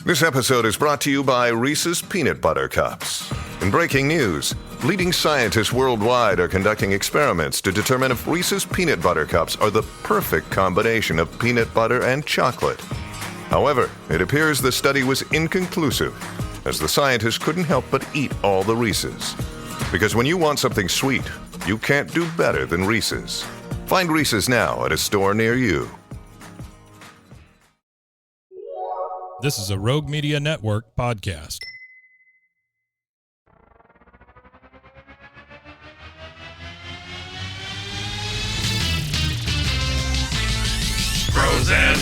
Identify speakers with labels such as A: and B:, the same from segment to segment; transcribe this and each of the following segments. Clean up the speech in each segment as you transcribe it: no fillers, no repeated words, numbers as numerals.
A: This episode is brought to you by Reese's Peanut Butter Cups. In breaking news, leading scientists worldwide are conducting experiments to determine if Reese's Peanut Butter Cups are the perfect combination of peanut butter and chocolate. However, it appears the study was inconclusive, as the scientists couldn't help but eat all the Reese's. Because when you want something sweet, you can't do better than Reese's. Find Reese's now at a store near you.
B: This is a Rogue Media Network podcast.
C: Bros and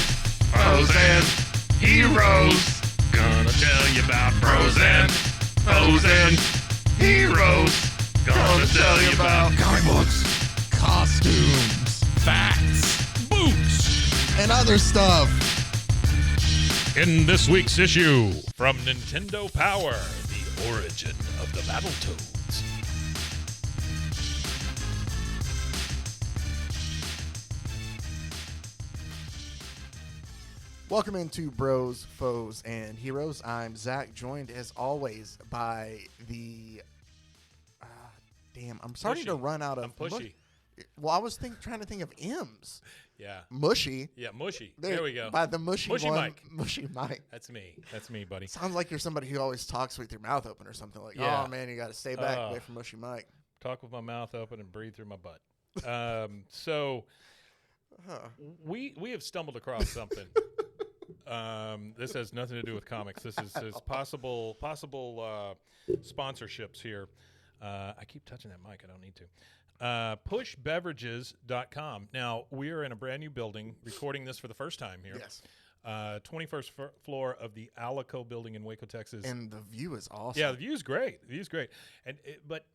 C: heroes. Gonna tell you about bros and heroes. Gonna tell you about
D: comic books, costumes, facts,
B: Boots!
D: and other stuff.
B: In this week's issue, from Nintendo Power, the origin of the BattleToads.
D: Welcome into Bros, Foes, and Heroes. I'm Zach, joined as always by the... I'm starting to run out of...
B: I'm pushy.
D: Well, I was trying to think of M's.
B: Yeah.
D: Mushy.
B: Yeah, mushy. There we go.
D: By the mushy
B: Mushy
D: one.
B: Mike.
D: Mushy Mike.
B: That's me, buddy.
D: Sounds like you're somebody who always talks with your mouth open or something like,
B: Yeah.
D: oh, man, you got to stay back away from Mushy Mike.
B: Talk with my mouth open and breathe through my butt. We have stumbled across something. This has nothing to do with comics. This is possible sponsorships here. I keep touching that mic. I don't need to. Pushbeverages.com. Now, we are in a brand new building, recording this for the first time here.
D: Yes.
B: 21st floor of the Alico building in Waco, Texas.
D: And the view is awesome.
B: Yeah, the view is great. But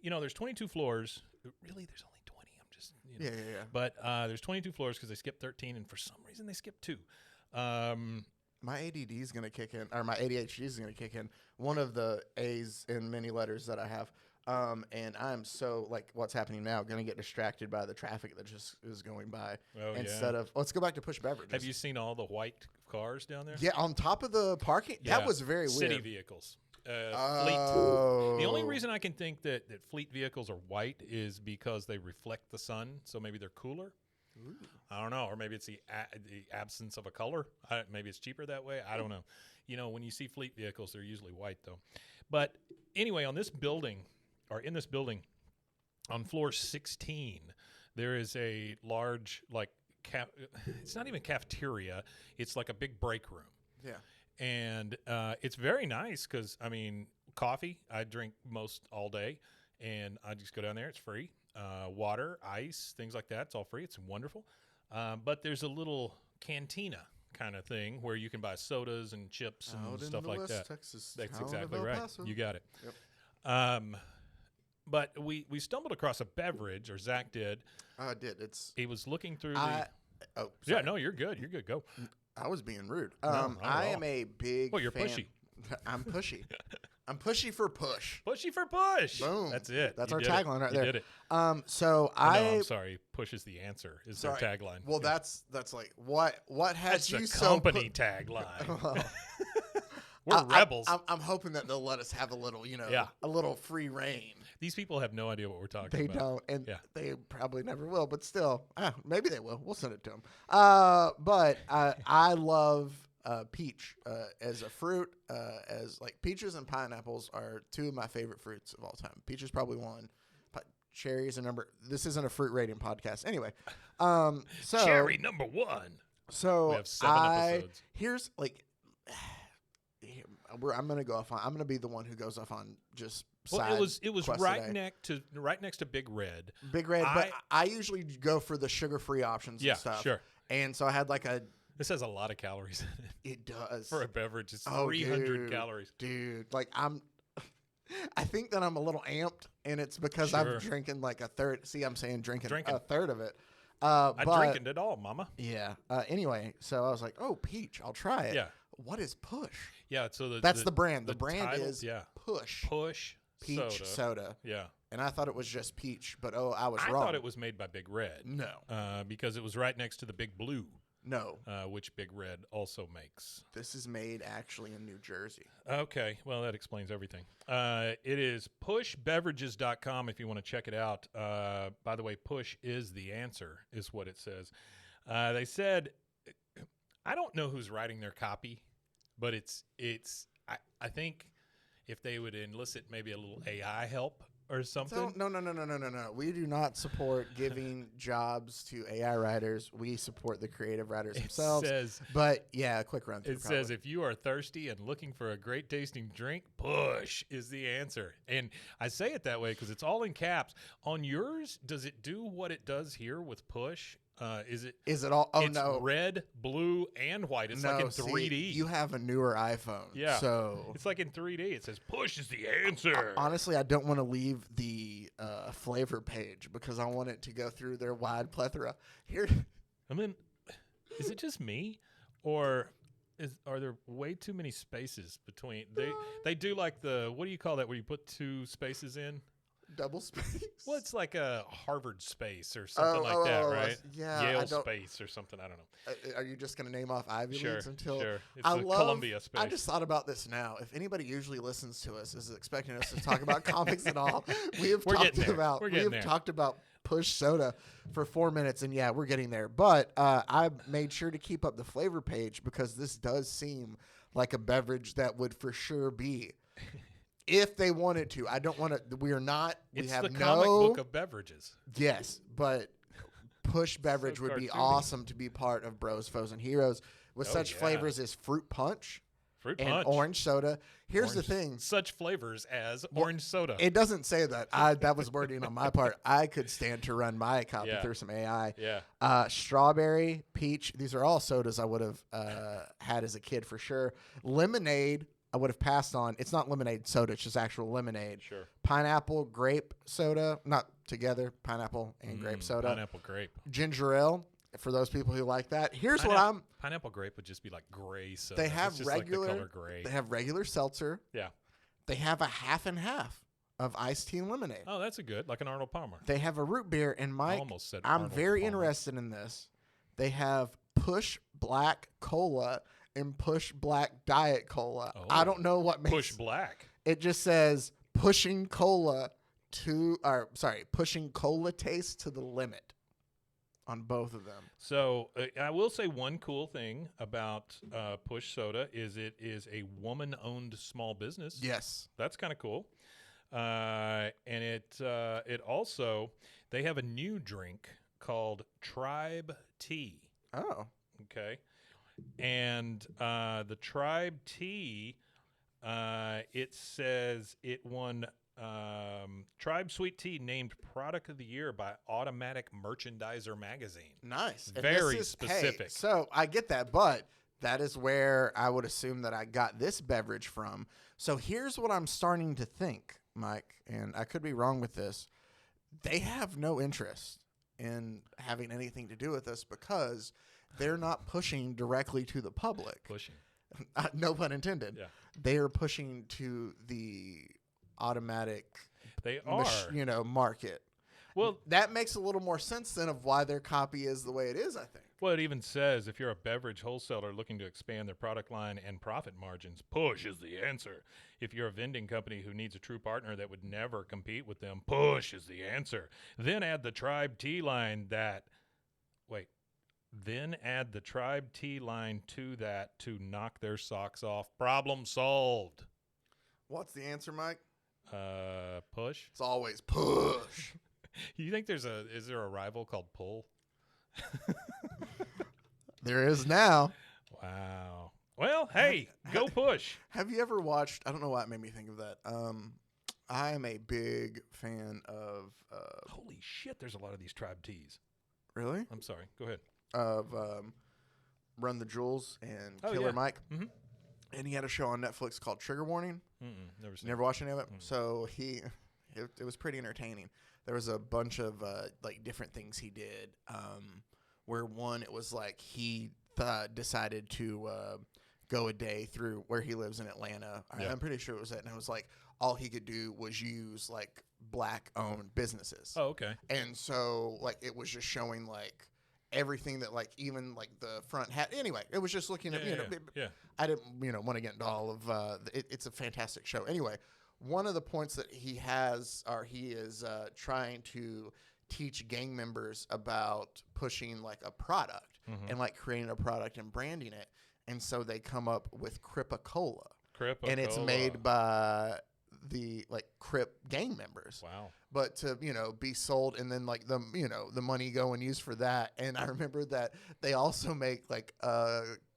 B: there's 22 floors. Really, there's only 20. I'm just,
D: Yeah.
B: But there's 22 floors because they skipped 13, and for some reason they skipped 2.
D: My ADD is going to kick in, or my ADHD is going to kick in. One of the A's in many letters that I have. And I'm so, like, what's happening now, going to get distracted by the traffic that just is going by. Instead of, let's go back to Push Beverages.
B: Have you seen all the white cars down there?
D: Yeah, on top of the parking.
B: Yeah.
D: That was very weird.
B: City vehicles. Fleet.
D: Oh.
B: The only reason I can think that fleet vehicles are white is because they reflect the sun, so maybe they're cooler. Ooh. I don't know, or maybe it's the absence of a color. Maybe it's cheaper that way. I don't know. When you see fleet vehicles, they're usually white, though. But anyway, in this building, on floor 16, there is a large, it's not even cafeteria. It's like a big break room.
D: Yeah.
B: And it's very nice because, coffee, I drink most all day, and I just go down there. It's free. Water, ice, things like that. It's all free. It's wonderful. But there's a little cantina kind of thing where you can buy sodas and chips and stuff like that.
D: Texas,
B: That's exactly right. You got it.
D: Yep.
B: But we stumbled across a beverage, or Zach did.
D: I did.
B: He was looking through
D: sorry.
B: No, you're good. You're good. Go.
D: I was being rude.
B: I
D: am a big
B: you're
D: fan.
B: pushy.
D: I'm pushy. I'm pushy for push.
B: Pushy for push.
D: Boom.
B: That's it.
D: That's
B: You
D: our
B: did
D: tagline right there.
B: You did it.
D: I'm
B: sorry. Push is the answer. Is
D: sorry.
B: their tagline.
D: Well, that's like what has
B: That's
D: you
B: the
D: so
B: company tagline. We're rebels.
D: I'm hoping that they'll let us have a little, a little free reign.
B: These people have no idea what we're talking
D: They
B: about.
D: don't, and
B: Yeah.
D: they probably never will. But still, maybe they will. We'll send it to them. But I love peach as a fruit. As like peaches and pineapples are two of my favorite fruits of all time. Peach is probably one. Cherries are number. This isn't a fruit rating podcast, anyway. So
B: Cherry number 1.
D: So
B: We have 7 episodes.
D: Here's like. I'm gonna go off on. I'm gonna be the one who goes off on just.
B: Well, it was right next to Big Red.
D: Big Red, but I usually go for the sugar-free options and stuff.
B: Sure.
D: And so I had like a.
B: This has a lot of calories in it.
D: It does.
B: For a beverage, it's 300 calories.
D: Dude, like I think that I'm a little amped, and it's because I'm drinking like a third. See, I'm saying drinking a third of it.
B: I'm drinking it all, mama.
D: Yeah. Anyway, so I was like, oh, peach, I'll try it.
B: Yeah.
D: What is Push?
B: Yeah, so
D: that's the brand. The brand
B: title,
D: is Push.
B: Push
D: Peach soda.
B: Yeah.
D: And I thought it was just peach, but I was
B: wrong.
D: wrong.
B: I thought it was made by Big Red.
D: No.
B: Because it was right next to the Big Blue.
D: No,
B: which Big Red also makes.
D: this is made actually in New Jersey.
B: Okay, well, that explains everything. It is pushbeverages.com if you want to check it out. By the way, push is the answer, is what it says. They said, I don't know who's writing their copy, but I think if they would elicit maybe a little AI help or something.
D: No. We do not support giving jobs to AI writers. We support the creative writers themselves. But yeah, a quick run through.
B: It says, if you are thirsty and looking for a great tasting drink, push is the answer. And I say it that way because it's all in caps. On yours, does it do what it does here with push? Is it
D: all? Oh,
B: it's
D: no.
B: red, blue, and white. It's like in 3D.
D: See, you have a newer iPhone.
B: Yeah.
D: So
B: it's like in 3D. It says push is the answer.
D: Honestly, I don't want to leave the flavor page because I want it to go through their wide plethora. Here.
B: I mean, is it just me, or are there way too many spaces between? They do like the, what do you call that where you put two spaces in?
D: Double space.
B: Well, it's like a Harvard space or something like that, right?
D: Yeah,
B: Yale space or something. I don't know.
D: Are you just going to name off Ivy Leagues until?
B: Sure. It's the Columbia space.
D: I just thought about this now. If anybody usually listens to us is expecting us to talk about comics at all, we have talked about Push Soda for 4 minutes, and yeah, we're getting there. But I made sure to keep up the flavor page because this does seem like a beverage that would for sure be. If they wanted to, I don't want to. We are not.
B: It's
D: we have
B: the
D: no
B: comic book of beverages.
D: Yes, but Push Beverage
B: So
D: would be
B: cartoony.
D: awesome to be part of Bros, Foes, and Heroes with such flavors as fruit punch and orange soda. Here's the thing:
B: such flavors as orange soda.
D: it doesn't say that. That was wording on my part. I could stand to run my copy through some AI.
B: Yeah.
D: Strawberry, peach. These are all sodas I would have had as a kid for sure. Lemonade. I would have passed on. It's not lemonade soda. It's just actual lemonade.
B: Sure.
D: Pineapple, grape soda. Not together. Pineapple and grape soda.
B: Pineapple grape.
D: Ginger ale. For those people who like that. Here's
B: Pineapple grape would just be like gray soda.
D: They have
B: it's just
D: regular.
B: like the color gray.
D: They have regular seltzer.
B: Yeah.
D: They have a half and half of iced tea and lemonade.
B: Oh, that's a good, like an Arnold Palmer.
D: They have a root beer. And
B: I
D: Mike,
B: almost said
D: I'm
B: Arnold
D: very
B: Palmer.
D: interested in this. They have Push Black Cola and Push Black Diet Cola.
B: Oh.
D: I don't know what makes
B: Push Black.
D: It just says pushing cola pushing cola taste to the limit on both of them.
B: So I will say one cool thing about Push Soda is it is a woman-owned small business.
D: Yes.
B: That's kind of cool. And it also, they have a new drink called Tribe Tea.
D: Oh.
B: Okay. And the Tribe Tea, it says it won Tribe Sweet Tea named Product of the Year by Automatic Merchandiser Magazine.
D: Nice. And
B: Very specific.
D: Hey, so I get that, but that is where I would assume that I got this beverage from. So here's what I'm starting to think, Mike, and I could be wrong with this. They have no interest in having anything to do with this because they're not pushing directly to the public.
B: Pushing.
D: No pun intended.
B: Yeah.
D: They are pushing to the automatic
B: They are.
D: Market.
B: Well,
D: that makes a little more sense then of why their copy is the way it is, I think.
B: well, it even says if you're a beverage wholesaler looking to expand their product line and profit margins, Push is the answer. If you're a vending company who needs a true partner that would never compete with them, Push is the answer. Then add the Tribe Tea line to that to knock their socks off. Problem solved.
D: What's the answer, Mike?
B: Push.
D: It's always push.
B: You think is there a rival called Pull?
D: There is now.
B: Wow. Well, hey, go Push.
D: Have you ever watched? I don't know why it made me think of that. I am a big fan of.
B: Holy shit! There's a lot of these Tribe Teas.
D: Really?
B: I'm sorry. Go ahead.
D: Of Run the Jewels and
B: Oh,
D: Killer
B: yeah.
D: Mike.
B: Mm-hmm.
D: And he had a show on Netflix called Trigger Warning.
B: Never seen.
D: Never watched any of it.
B: Mm.
D: So it was pretty entertaining. There was a bunch of like different things he did. Where one, it was like he decided to go a day through where he lives in Atlanta.
B: Yeah.
D: I'm pretty sure it was that. And it was like all he could do was use like black owned businesses.
B: Oh, okay.
D: And so like it was just showing like everything that like even like the front hat. Anyway, it was just looking at
B: Yeah.
D: I didn't want to get into all of it's a fantastic show. Anyway, one of the points that he is trying to teach gang members about pushing like a product and like creating a product and branding it, and so they come up with Crip-A-Cola. And it's made by the like Crip gang members.
B: Wow.
D: But to, be sold and then like the money go and use for that. And I remember that they also make like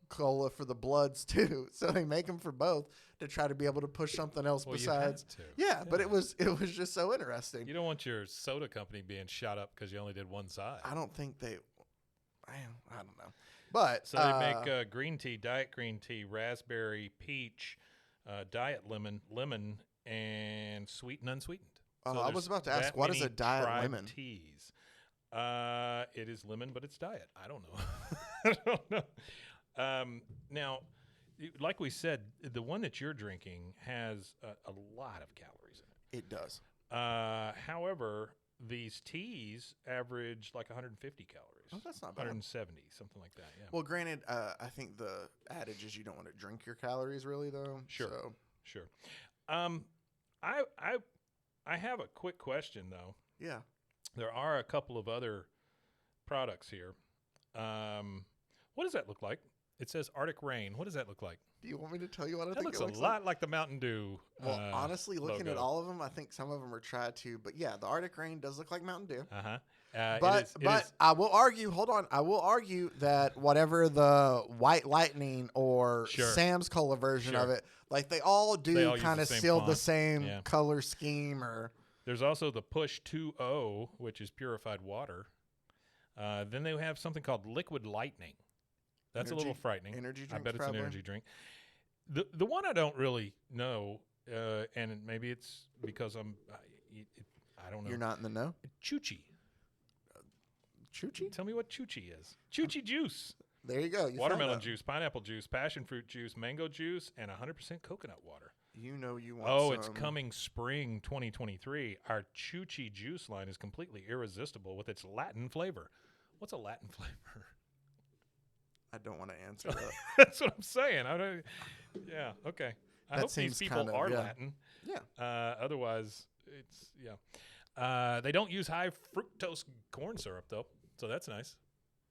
D: cola for the Bloods too. So they make them for both to try to be able to push something else besides. Yeah, but it was just so interesting.
B: You don't want your soda company being shot up because you only did one side.
D: I don't think I don't know. But
B: so they make green tea, diet green tea, raspberry, peach, diet lemon, and sweet and unsweetened. So
D: I was about to ask, what is a diet lemon?
B: Teas. It is lemon, but it's diet. I don't know. I don't know. Now, like we said, the one that you're drinking has a lot of calories in it.
D: It does.
B: However, these teas average like 150 calories.
D: Oh, that's not bad.
B: 170, something like that. Yeah.
D: Well, granted, I think the adage is you don't want to drink your calories, really, though.
B: Sure.
D: So.
B: Sure. I have a quick question though.
D: Yeah.
B: There are a couple of other products here. What does that look like? It says Arctic Rain. What does that look like?
D: Do you want me to tell you what I
B: That
D: think
B: looks
D: it looks
B: a lot like the Mountain Dew.
D: Well, honestly, looking
B: logo.
D: at all of them, I think some of them are tried to. But yeah, the Arctic Rain does look like Mountain Dew.
B: But
D: I will argue. Hold on, I will argue that whatever the White Lightning or Sam's Cola version of it, like they all do kind of still the same color scheme. Or
B: there's also the Push 2.0, which is purified water. Then they have something called Liquid Lightning. That's a little frightening.
D: Energy drink.
B: I bet it's an energy drink. The one I don't really know, and maybe it's because I don't know.
D: You're not in the know.
B: Chuchi.
D: Chuchi?
B: Tell me what Chuchi is. Chuchi juice.
D: There you go.
B: Watermelon juice, pineapple juice, passion fruit juice, mango juice, and 100% coconut water.
D: You want
B: some. It's coming spring 2023. Our Chuchi juice line is completely irresistible with its Latin flavor. What's a Latin flavor?
D: I don't want to answer that.
B: That's what I'm saying. Yeah, okay. I hope these people are Latin.
D: Yeah.
B: Otherwise, they don't use high fructose corn syrup, though, so that's nice.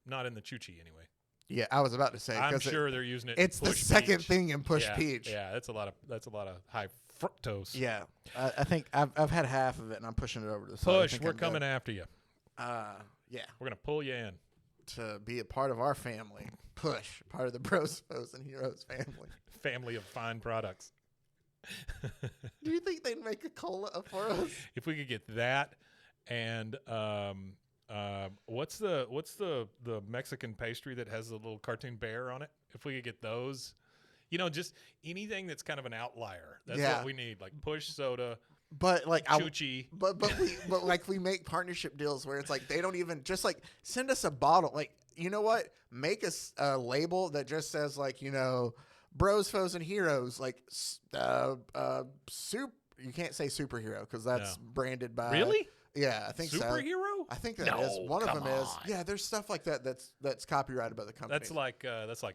B: Not in the Chuchi, anyway.
D: Yeah, I was about to say.
B: I'm sure they're using it.
D: It's the second thing in Push Peach.
B: Yeah, that's a lot of high fructose.
D: Yeah, I think I've had half of it, and I'm pushing it over to the side.
B: Push, we're coming after you.
D: Yeah,
B: we're gonna pull you in
D: to be a part of our family. Push, part of the Bros, Foes, and Heroes family.
B: Family of fine products.
D: Do you think they'd make a cola for us?
B: If we could get that, and what's the Mexican pastry that has the little cartoon bear on it? If we could get those, just anything that's kind of an outlier. That's what we need. Like Push soda.
D: But like
B: Chuchi.
D: But we make partnership deals where it's like they don't even just like send us a bottle. Like, you know what? Make us a label that just says like, Bros, Foes, and Heroes, like soup. You can't say superhero because that's branded by.
B: Really?
D: Yeah, I think
B: superhero?
D: I think that is. One of them is. Yeah, there's stuff like that that's copyrighted by the company.
B: That's like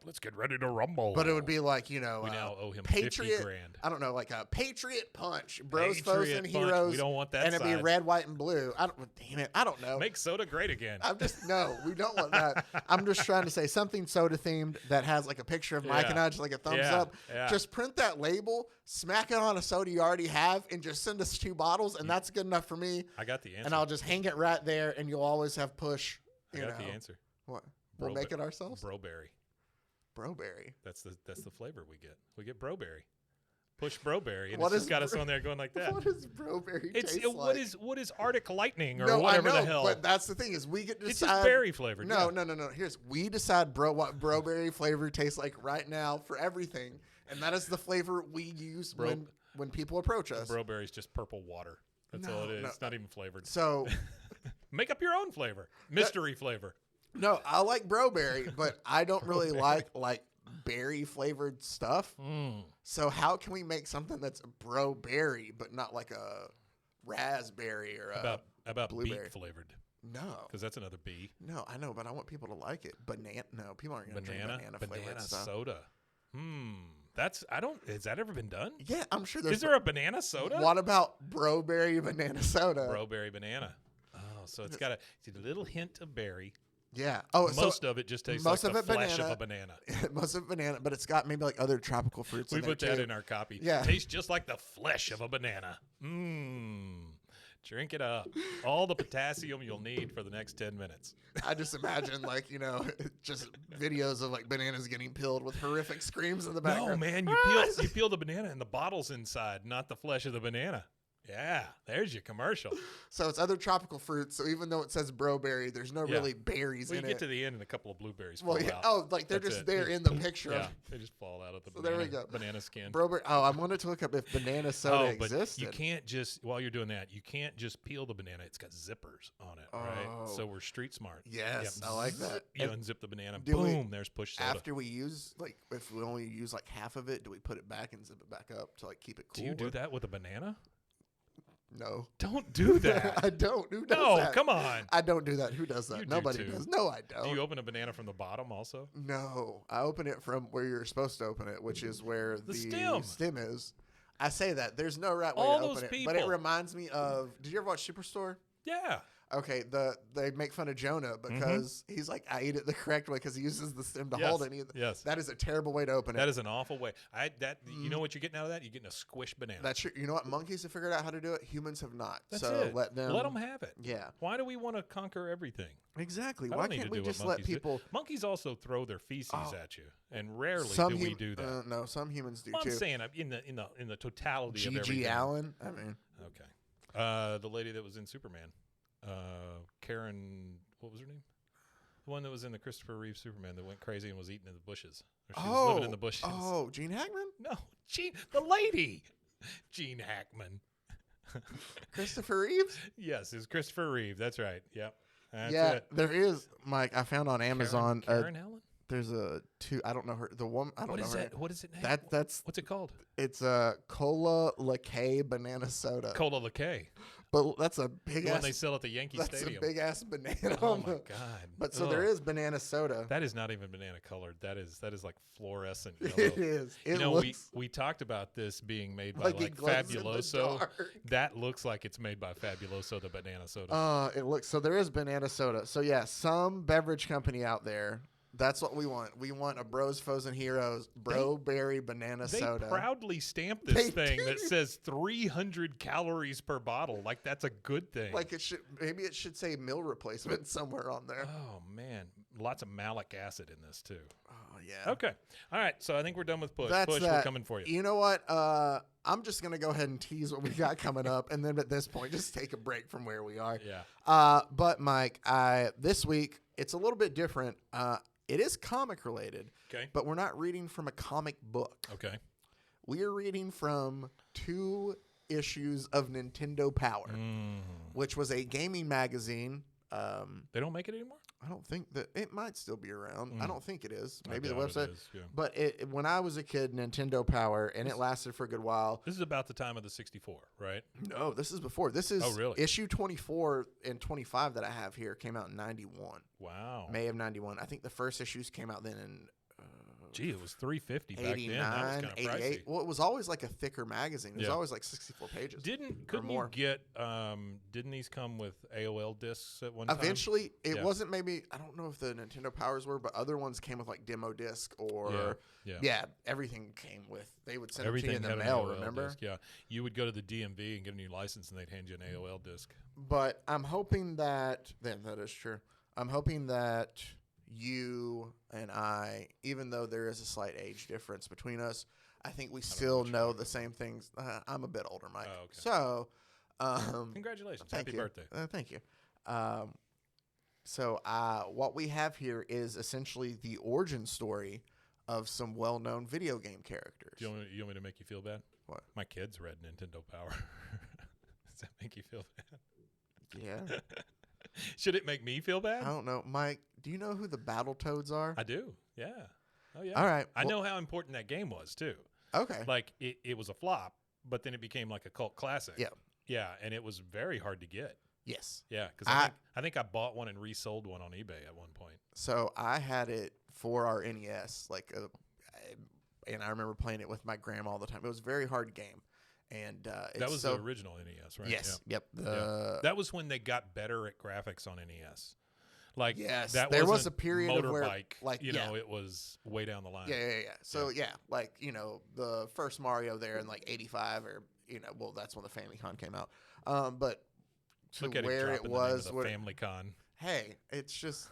B: let's get ready to rumble.
D: But it would be like,
B: we now owe him
D: Patriot,
B: $50,000.
D: I don't know, like a Patriot Punch, Bros, Foes, and Heroes.
B: We don't want that.
D: And it'd be red, white, and blue. Damn it, I don't know.
B: Make soda great again.
D: No, we don't want that. I'm just trying to say something soda themed that has like a picture of Mike and I, just like a thumbs up.
B: Yeah.
D: Just print that label, smack it on a soda you already have, and just send us 2 bottles, and that's good enough for me.
B: I got the answer.
D: And I'll just hang it right there, and you'll always have Push.
B: I got the answer.
D: What? We'll make it ourselves?
B: Broberry.
D: Broberry.
B: That's the flavor we get. We get Broberry. Push Broberry, and
D: it's
B: just got us on there going like that.
D: What does Broberry taste like?
B: What is Arctic Lightning or whatever the hell?
D: But that's the thing is we get to decide.
B: It's just berry flavored.
D: No. We decide what Broberry flavor tastes like right now for everything, and that is the flavor we use when people approach us.
B: Broberry's just purple water. That's all it is. It's not even flavored.
D: So
B: make up your own flavor. Mystery flavor.
D: No, I like Broberry, but I don't really like berry flavored stuff. So how can we make something that's Broberry but not like a raspberry or
B: about
D: blueberry
B: beet flavored?
D: No.
B: Because that's another B.
D: No, I know, but I want people to like it. No, people aren't going to drink banana flavored stuff.
B: soda. Has that ever been done?
D: Yeah, I'm sure there's.
B: Is there a banana soda?
D: What about Broberry banana soda?
B: Broberry banana. Oh, so it's got a little hint of berry.
D: Yeah. Oh,
B: most of it just tastes like the flesh of a banana.
D: Most of it banana, but it's got maybe like other tropical fruits
B: We
D: in there
B: put that
D: too.
B: in our copy.
D: Yeah.
B: Tastes just like the flesh of a banana. Drink it up. All the potassium you'll need for the next 10 minutes.
D: I just imagine just videos of like bananas getting peeled with horrific screams in the background.
B: No, man, you peel the banana and the bottle's inside, not the flesh of the banana. Yeah, there's your commercial.
D: So it's other tropical fruits. So even though it says Broberry, there's no really berries
B: well,
D: in
B: you
D: it.
B: Get to the end and a couple of blueberries
D: Well,
B: fall
D: yeah.
B: out.
D: Oh, like they're
B: That's
D: just
B: it.
D: there in the picture.
B: Yeah, they just fall out of the
D: So there we go.
B: banana skin.
D: Broberry. Oh, I wanted to look up if banana soda
B: but
D: existed.
B: you can't just, while you're doing that, you can't just peel the banana. It's got zippers on it, right? So we're street smart.
D: Yes, I like that.
B: You
D: And
B: unzip the banana,
D: do we-
B: boom, there's push soda.
D: After we use, if we only use half of it, do we put it back and zip it back up to keep it cool?
B: Do you do that with a banana?
D: No.
B: Don't do that.
D: I don't. Who does
B: No,
D: that?
B: come on.
D: I don't do that. Who does that?
B: You do
D: Nobody
B: too.
D: does. No, I don't.
B: Do you open a banana from the bottom also?
D: No, I open it from where you're supposed to open it, which is where the
B: stem.
D: is. I say that. There's no right way
B: All
D: to
B: those
D: open it. But it
B: people.
D: reminds me of, did you ever watch Superstore?
B: Yeah.
D: Okay, they make fun of Jonah because he's like, I eat it the correct way because he uses the stem to
B: Yes,
D: hold it.
B: yes.
D: That is a terrible way to open it.
B: That is an awful way. You know what you're getting out of that? You're getting a squished banana.
D: That's true. You know what? Monkeys have figured out how to do it. Humans have not.
B: That's
D: so
B: it.
D: let them
B: have it.
D: Yeah.
B: Why do we want to conquer everything?
D: Exactly.
B: I
D: Why
B: don't need
D: can't
B: to
D: we
B: do what
D: just let
B: monkeys do.
D: people?
B: Monkeys also throw their feces at you, and rarely
D: Some
B: do we do that.
D: No, some humans do
B: Well,
D: too.
B: I'm saying in the totality of everything.
D: G.G. Allen. I mean,
B: Okay. The lady that was in Superman, Karen, what was her name? The one that was in the Christopher Reeve Superman that went crazy and was eating in the bushes. Or she was living in the bushes.
D: Oh, Gene Hackman?
B: No, the lady, Gene Hackman.
D: Christopher Reeves?
B: Yes, it's Christopher Reeve. That's right. Yep. That's
D: Yeah,
B: it.
D: there is. Mike, I found on Amazon.
B: Karen Allen?
D: There's I don't know her. The woman. I don't
B: What
D: know
B: is
D: her.
B: that? What is it named?
D: That's.
B: What's it called?
D: It's a Cola Lacay banana soda.
B: Cola Lacay.
D: But that's a big
B: The
D: ass.
B: one they sell at the Yankee
D: That's
B: Stadium.
D: a big ass banana.
B: Oh
D: on
B: my
D: the-
B: god!
D: But so there
B: Ugh.
D: is banana soda.
B: That is not even banana colored. That is like fluorescent
D: It
B: yellow.
D: is. It
B: You know,
D: looks
B: we talked about this being made by
D: like it
B: like
D: glows in the
B: Fabuloso.
D: dark.
B: That looks like it's made by Fabuloso, the banana soda.
D: It looks so. There is banana soda. So yeah, some beverage company out there. That's what we want. We want a Bros, Foes, and Heroes Broberry banana
B: They
D: soda.
B: proudly stamp
D: They
B: this thing
D: do.
B: that says 300 calories per bottle. Like that's a good thing.
D: Like maybe it should say meal replacement somewhere on there.
B: Oh man, lots of malic acid in this too.
D: Oh yeah.
B: Okay, all right. So I think we're done with push.
D: That's
B: Push,
D: that.
B: we're coming for you.
D: You know what? I'm just gonna go ahead and tease what we got coming up, and then at this point, just take a break from where we are.
B: Yeah.
D: But Mike, this week it's a little bit different. It is comic related.
B: Okay.
D: But we're not reading from a comic book.
B: Okay.
D: We are reading from 2 issues of Nintendo Power, which was a gaming magazine.
B: They don't make it anymore?
D: I don't think that it might still be around. I don't think it is. Maybe the
B: doubt it
D: website.
B: is, yeah.
D: But when I was a kid, Nintendo Power, and it lasted for a good while.
B: This is about the time of the 64, right?
D: No, this is before. This is
B: really?
D: issue 24 and 25 that I have here came out in 91.
B: Wow.
D: May of 91. I think the first issues came out then in
B: Gee, it was $3.50 back then. That was
D: 89,
B: kind of
D: 88.
B: pricey.
D: Well, it was always like a thicker magazine. It was
B: Yeah.
D: always like 64 pages.
B: Couldn't
D: more.
B: you get? Didn't these come with AOL discs at one time?
D: Eventually, it
B: Yeah.
D: wasn't maybe, I don't know if the Nintendo Powers were, but other ones came with like demo disc or,
B: Yeah.
D: everything came with, they would send
B: Everything
D: them to you in the
B: had an
D: mail,
B: AOL
D: remember?
B: disc, yeah, you would go to the DMV and get a new license, and they'd hand you an AOL disc.
D: But I'm hoping that is true. I'm hoping that you and I, even though there is a slight age difference between us, I think we still know the same things. I'm a bit older, Mike.
B: Oh, okay.
D: So,
B: Congratulations!
D: thank
B: Happy
D: you.
B: birthday!
D: Thank you. So what we have here is essentially the origin story of some well-known video game characters.
B: You want me to make you feel bad?
D: What?
B: My kids read Nintendo Power. Does that make you feel bad?
D: Yeah.
B: Should it make me feel bad?
D: I don't know. Mike, do you know who the BattleToads are?
B: I do. Yeah. Oh yeah.
D: All right.
B: I
D: Well-
B: know how important that game was too.
D: Okay.
B: Like it was a flop, but then it became like a cult classic.
D: Yeah.
B: Yeah, and it was very hard to get. Yes, yeah, because I think I bought one and resold one on eBay at one point.
D: So I had it for our NES, and I remember playing it with my grandma all the time. It was a very hard game, and
B: that was the original NES, right?
D: Yes,
B: yeah.
D: Yep.
B: That was when they got better at graphics on NES. Like,
D: yes,
B: that
D: there was
B: wasn't
D: a period of where,
B: motorbike,
D: like,
B: it was way down the line.
D: Yeah. So like the first Mario there in like '85 or well, that's when the Famicom came out. But to
B: Look at
D: where
B: it
D: it
B: dropping
D: was,
B: the name of the Famicom.
D: Hey, it's just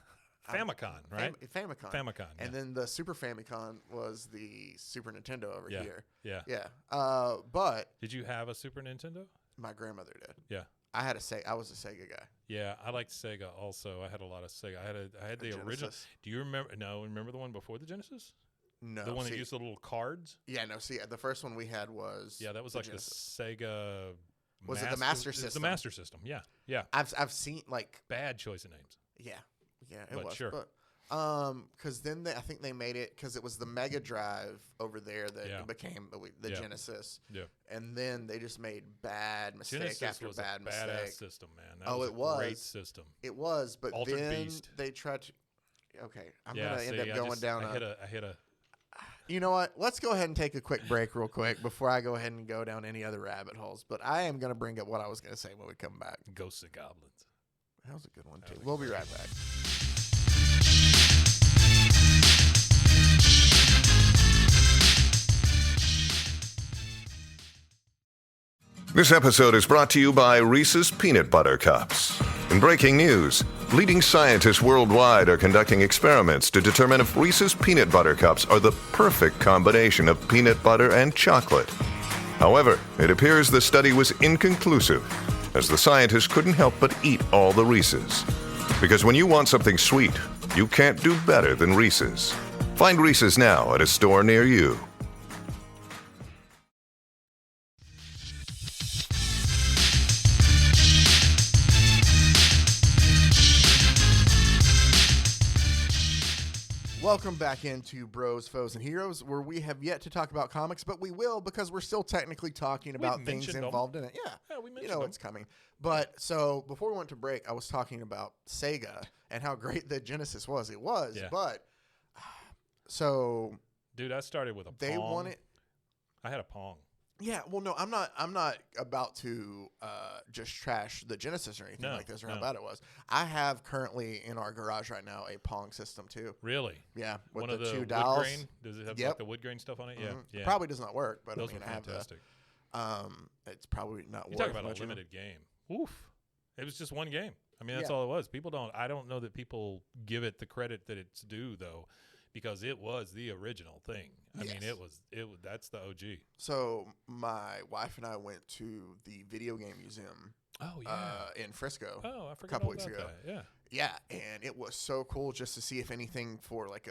B: Famicom, right?
D: Famicom.
B: Famicom.
D: And then the Super Famicom was the Super Nintendo over here.
B: Yeah.
D: But
B: did you have a Super Nintendo?
D: my grandmother did.
B: Yeah.
D: I was a Sega guy.
B: Yeah, I liked Sega also. I had a lot of Sega. I had the original. Do you remember? No, remember the one before the Genesis?
D: No,
B: the one that used the little cards.
D: Yeah, no. See, the first one we had was
B: that was like Genesis. The Sega.
D: Was it the Master System?
B: The Master System. Yeah.
D: I've seen like
B: bad choice of names.
D: Yeah, it was.
B: Sure.
D: But, because then I think they made it because it was the Mega Drive over there that became the Genesis.
B: Yeah.
D: And then they just made bad mistake
B: Genesis
D: after
B: was
D: bad
B: a
D: mistake.
B: Badass system, man. That
D: it was
B: a great system.
D: It was, but
B: Altered
D: then
B: Beast.
D: they tried to. Okay, I'm gonna end up going down.
B: I hit a.
D: You know what? Let's go ahead and take a quick break real quick before I go ahead and go down any other rabbit holes. But I am gonna bring up what I was gonna say when we come back.
B: Ghosts and Goblins.
D: That was a good one too. We'll be right back.
A: This episode is brought to you by Reese's Peanut Butter Cups. In breaking news, leading scientists worldwide are conducting experiments to determine if Reese's Peanut Butter Cups are the perfect combination of peanut butter and chocolate. However, it appears the study was inconclusive, as the scientists couldn't help but eat all the Reese's. Because when you want something sweet, you can't do better than Reese's. Find Reese's now at a store near you.
D: Welcome back into Bros, Foes, and Heroes, where we have yet to talk about comics, but we will because we're still technically talking about things involved in it. Yeah,
B: we mentioned
D: it's coming. But so before we went to break, I was talking about Sega and how great the Genesis was. It was, but so
B: dude, I started with a Pong.
D: They wanted.
B: I had a Pong.
D: Yeah, well, no, I'm not about to just trash the Genesis or anything like this or how bad it was. I have currently in our garage right now a Pong system too.
B: Really?
D: Yeah, with
B: one of the
D: two
B: wood
D: dials.
B: Grain? Does it have like the wood grain stuff on it?
D: Mm-hmm.
B: Yeah.
D: It probably does not work, but
B: those
D: I mean,
B: were fantastic.
D: It's probably not.
B: You talk about a limited game. Oof! It was just one game. I mean, that's all it was. I don't know that people give it the credit that it's due though. Because it was the original thing. I mean, it was. That's the OG.
D: So my wife and I went to the video game museum.
B: Oh yeah.
D: In Frisco.
B: Oh, I forgot
D: a couple weeks
B: about
D: ago.
B: That.
D: Yeah, and it was so cool just to see if anything for like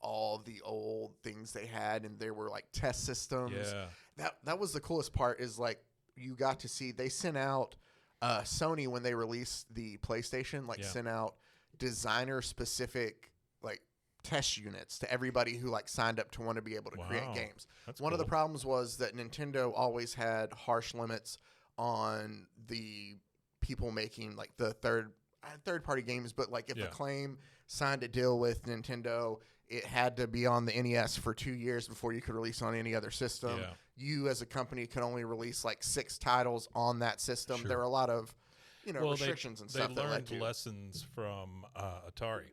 D: all the old things they had, and there were like test systems.
B: Yeah.
D: That was the coolest part. Is like you got to see they sent out Sony when they released the PlayStation, sent out designer specific like test units to everybody who like signed up to want to be able to create games.
B: That's
D: One
B: cool.
D: of the problems was that Nintendo always had harsh limits on the people making like the third party games, but like if Acclaim signed a deal with Nintendo, it had to be on the NES for 2 years before you could release on any other system.
B: Yeah.
D: You as a company could only release like 6 titles on that system.
B: Sure.
D: There were a lot of restrictions and stuff.
B: They
D: that led
B: learned
D: to
B: lessons from Atari.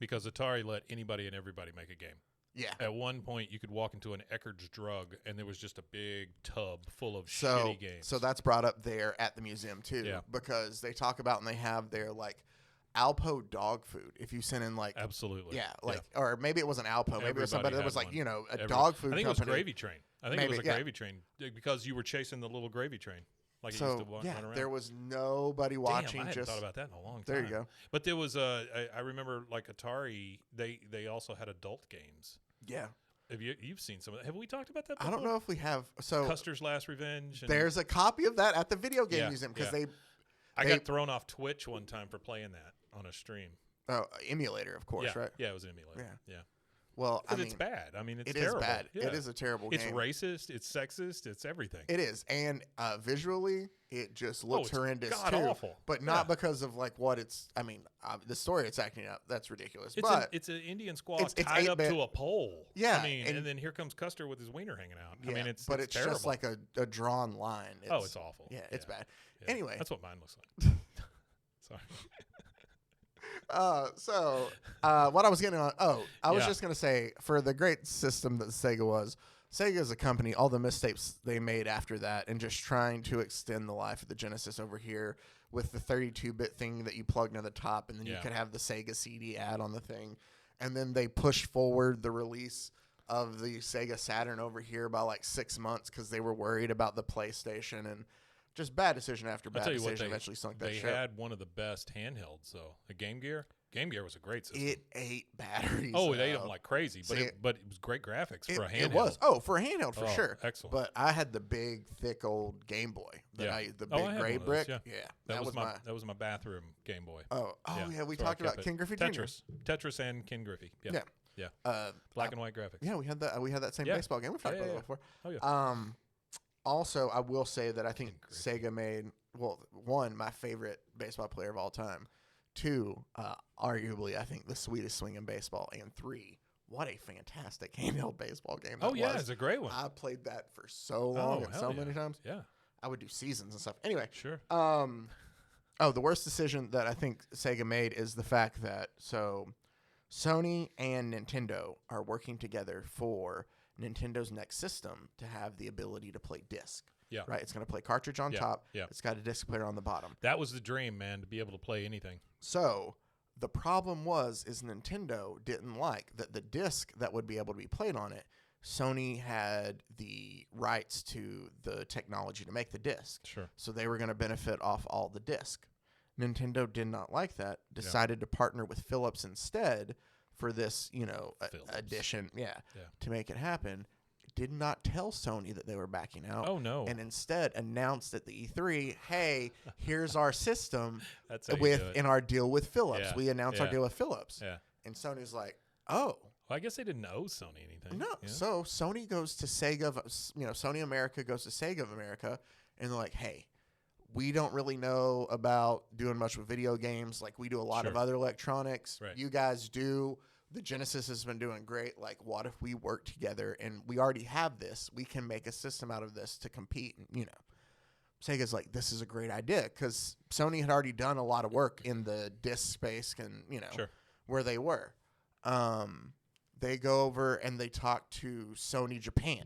B: Because Atari let anybody and everybody make a game.
D: Yeah.
B: At one point, you could walk into an Eckerd's Drug, and there was just a big tub full of shitty games.
D: So that's brought up there at the museum, too.
B: Yeah.
D: Because they talk about and they have their, like, Alpo dog food. If you send in, like...
B: Absolutely.
D: Yeah. Or maybe it wasn't Alpo. Maybe it was somebody that was, like, dog food company.
B: I think it was Gravy Train. It was a Gravy Train because you were chasing the little Gravy Train. Like it used to run around.
D: There was nobody watching.
B: Damn, I hadn't thought about that in a long time.
D: There you go.
B: But there was I remember like Atari. They also had adult games.
D: Yeah.
B: You've seen some of that? Have we talked about that before?
D: I don't know if we have. So
B: Custer's Last Revenge.
D: There's a copy of that at the video game museum because
B: I got thrown off Twitch one time for playing that on a stream.
D: Oh, emulator, of course, right?
B: Yeah, it was an emulator. Yeah.
D: Well, I
B: Because
D: mean,
B: it's bad. I mean, it's
D: it is
B: terrible.
D: bad.
B: Yeah.
D: It is a terrible
B: It's
D: game.
B: racist. It's sexist. It's everything.
D: It is, and visually, it just looks
B: it's
D: horrendous
B: god-awful.
D: but not because of like what it's. I mean, the story it's acting out that's ridiculous.
B: It's
D: but
B: it's an Indian squaw
D: it's
B: tied up
D: 8-bit.
B: to a pole.
D: Yeah,
B: I mean,
D: and-
B: and then here comes Custer with his wiener hanging out.
D: yeah,
B: I mean, it's
D: it's
B: terrible.
D: just like a drawn line.
B: It's awful.
D: Yeah, it's bad.
B: Yeah.
D: Anyway,
B: That's what mine looks like. Sorry.
D: So what I was getting on. I was
B: Yeah.
D: just gonna say for the great system that Sega was. Sega as a company, all the mistakes they made after that, and just trying to extend the life of the Genesis over here with the 32-bit thing that you plugged in the top, and then you
B: Yeah.
D: could have the Sega CD ad on the thing, and then they pushed forward the release of the Sega Saturn over here by like 6 months because they were worried about the PlayStation, and just bad decision after
B: I'll
D: bad
B: tell you
D: decision
B: what,
D: eventually sunk that
B: they
D: ship.
B: had one of the best handhelds, though. The Game Gear. Game Gear was a great system.
D: It ate batteries.
B: Oh, it ate
D: though.
B: them like crazy, but
D: See,
B: it was great graphics for a handheld.
D: It was. Oh, for a handheld, for
B: Oh,
D: sure.
B: excellent.
D: But I had the big, thick old Game Boy. The
B: I
D: big
B: had
D: gray
B: one of those,
D: brick.
B: yeah.
D: Yeah.
B: That was my bathroom Game Boy.
D: Oh, yeah. We
B: so I
D: talked about
B: kept it.
D: King Griffey Jr.
B: Tetris and King Griffey.
D: Yeah.
B: Yeah. Black and white graphics.
D: Yeah, we had that. We had that same
B: Yeah.
D: baseball game. We've talked
B: Yeah,
D: about
B: yeah,
D: that before.
B: Oh yeah.
D: Also, I will say that I think
B: King Griffey.
D: Sega made one, my favorite baseball player of all time. Two, arguably, I think the sweetest swing in baseball. And three, what a fantastic handheld baseball game that
B: Oh yeah,
D: was.
B: it's a great one.
D: I played that for so long and
B: hell
D: so
B: yeah.
D: many times.
B: Yeah.
D: I would do seasons and stuff. Anyway,
B: Sure.
D: the worst decision that I think Sega made is the fact that Sony and Nintendo are working together for Nintendo's next system to have the ability to play disc.
B: Yeah.
D: Right? It's going to play cartridge on
B: Yeah,
D: top.
B: yeah.
D: It's got a disc player on the bottom.
B: That was the dream, man, to be able to play anything.
D: So the problem is Nintendo didn't like that the disc that would be able to be played on it, Sony had the rights to the technology to make the disc.
B: Sure.
D: So they were going to benefit off all the disc. Nintendo did not like that, decided to partner with Philips instead for this,
B: Philips.
D: addition,
B: Yeah.
D: to make it happen. Did not tell Sony that they were backing out.
B: Oh no.
D: And instead announced at the E3, hey, here's our system
B: That's how you do it.
D: in our deal with Philips.
B: Yeah,
D: We announced our
B: yeah.
D: deal with Philips.
B: Yeah.
D: And Sony's like, oh.
B: Well, I guess they didn't owe Sony anything.
D: No.
B: Yeah.
D: So Sony goes to Sega, Sony America goes to Sega of America, and they're like, hey, we don't really know about doing much with video games. Like, we do a lot of
B: Sure.
D: other electronics.
B: Right.
D: You guys do. The Genesis has been doing great. Like, what if we work together and we already have this? We can make a system out of this to compete. And, Sega's like, this is a great idea because Sony had already done a lot of work in the disc space and,
B: Sure.
D: where they were. They go over and they talk to Sony Japan.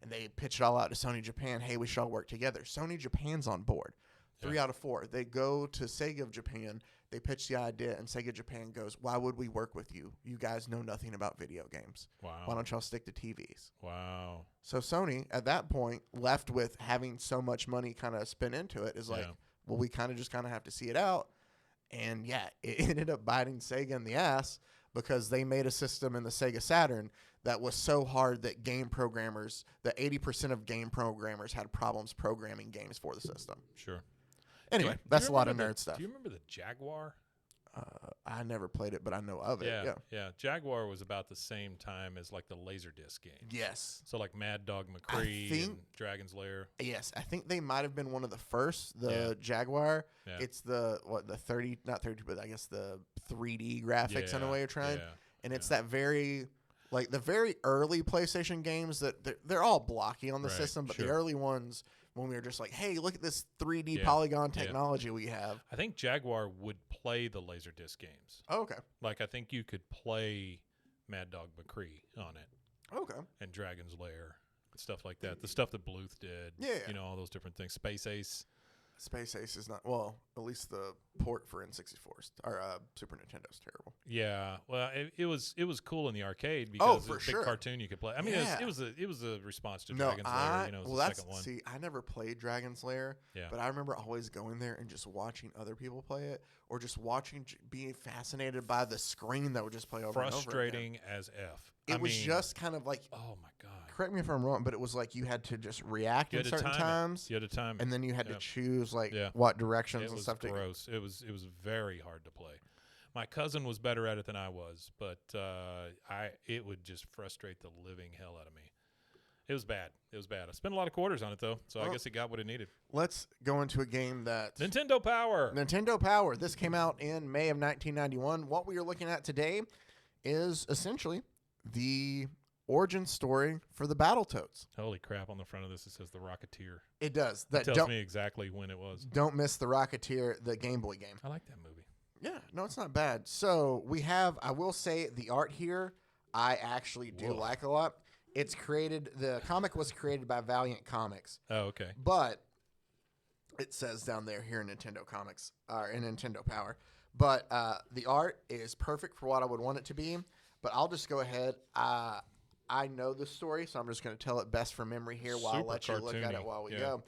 D: And they pitch it all out to Sony Japan. Hey, we should all work together. Sony Japan's on board. 3 out of 4. They go to Sega of Japan. They pitch the idea, and Sega Japan goes, why would we work with you? You guys know nothing about video games.
B: Wow.
D: Why don't y'all stick to TVs?
B: Wow.
D: So Sony, at that point, left with having so much money kind of spent into it, is like,
B: Yeah.
D: well, we kind of have to see it out. And, yeah, it ended up biting Sega in the ass because they made a system in the Sega Saturn that was so hard that game programmers, that 80% of game programmers had problems programming games for the system.
B: Sure.
D: Anyway,
B: Do you
D: that's a lot of
B: remember
D: nerd stuff.
B: Do you remember the Jaguar?
D: I never played it, but I know of it. Yeah.
B: Jaguar was about the same time as like the Laserdisc game.
D: Yes.
B: So like Mad Dog McCree
D: think-
B: and Dragon's Lair.
D: Yes. I think they might have been one of the first, the
B: Yeah.
D: Jaguar.
B: Yeah.
D: It's the 30, not 30, but I guess the 3D graphics in a way you're trying.
B: Yeah.
D: And it's that very, like the very early PlayStation games that they're all blocky on the
B: Right,
D: system, but the
B: sure.
D: early ones when we were just like, hey, look at this 3D
B: Yeah,
D: polygon
B: yeah.
D: technology we have.
B: I think Jaguar would play the Laserdisc games.
D: Oh, okay.
B: Like I think you could play Mad Dog McCree on it
D: Okay.
B: and Dragon's Lair and stuff like that. The stuff that Bluth did.
D: Yeah.
B: All those different things. Space Ace.
D: Space Ace is not, well, at least the port for N64 or Super Nintendo's terrible.
B: Yeah, well, it was cool in the arcade because
D: for
B: it was a big
D: sure.
B: cartoon you could play. I mean,
D: Yeah.
B: it was a response to
D: No,
B: Dragon's Lair. It was
D: well,
B: the
D: that's
B: second one.
D: see, I never played Dragon's Lair,
B: Yeah.
D: but I remember always going there and just watching other people play it, or just watching, being fascinated by the screen that would just play over and over again.
B: Frustrating as F.
D: It
B: I
D: was
B: mean,
D: just kind of like,
B: oh my god.
D: correct me if I'm wrong, but it was like you had to just react
B: You
D: at
B: had to
D: certain
B: time it.
D: times,
B: You had to time it.
D: and then you had
B: Yeah.
D: to choose like
B: Yeah.
D: what directions
B: It
D: and
B: was
D: stuff to.
B: gross. It was very hard to play. My cousin was better at it than I was, but it would just frustrate the living hell out of me. It was bad. It was bad. I spent a lot of quarters on it, though, so I guess it got what it needed.
D: Let's go into a game that...
B: Nintendo Power.
D: Nintendo Power. This came out in May of 1991. What we are looking at today is essentially the origin story for the Battletoads.
B: Holy crap, on the front of this it says The Rocketeer.
D: It does.
B: That tells me exactly when it was.
D: Don't miss The Rocketeer, the Game Boy game.
B: I like that movie.
D: Yeah, no, it's not bad. So we have, I will say, the art here I actually do like a lot. It's created, the comic was created by Valiant Comics.
B: Oh, okay.
D: But it says down there here in Nintendo Comics, or in Nintendo Power. But the art is perfect for what I would want it to be. But I'll just go ahead. I know the story, so I'm just going to tell it best from memory here while I'll let you look at it while we go.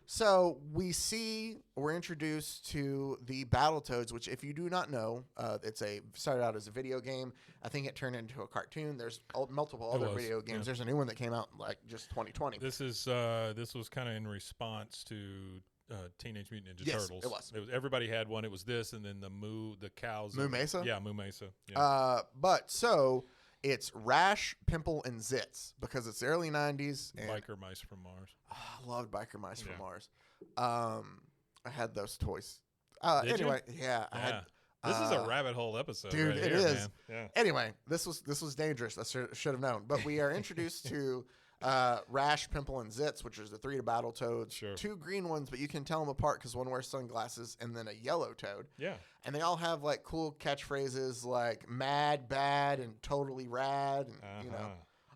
D: So we're introduced to the Battletoads, which if you do not know, started out as a video game. I think it turned into a cartoon. There's multiple other video games. Yeah. There's a new one that came out like just 2020.
B: This was kind of in response to Teenage Mutant Ninja Turtles.
D: It was.
B: Everybody had one. It was this, and then the cows.
D: Moo Mesa?
B: Yeah, Moo Mesa. Yeah.
D: It's Rash, Pimple, and Zitz because it's the early 90s. And
B: Biker Mice from Mars.
D: I loved Biker Mice from Mars. I had those toys.
B: Did
D: anyway,
B: you?
D: yeah. I had,
B: this is a rabbit hole episode.
D: Dude,
B: right
D: it
B: here,
D: is.
B: Man. Yeah.
D: Anyway, this was dangerous. I should have known. But we are introduced to Rash, Pimple, and Zitz, which is the 3 Battletoads.
B: Sure. 2
D: green ones, but you can tell them apart because one wears sunglasses, and then a yellow toad.
B: Yeah.
D: And they all have like cool catchphrases like "mad, bad," and "totally rad," and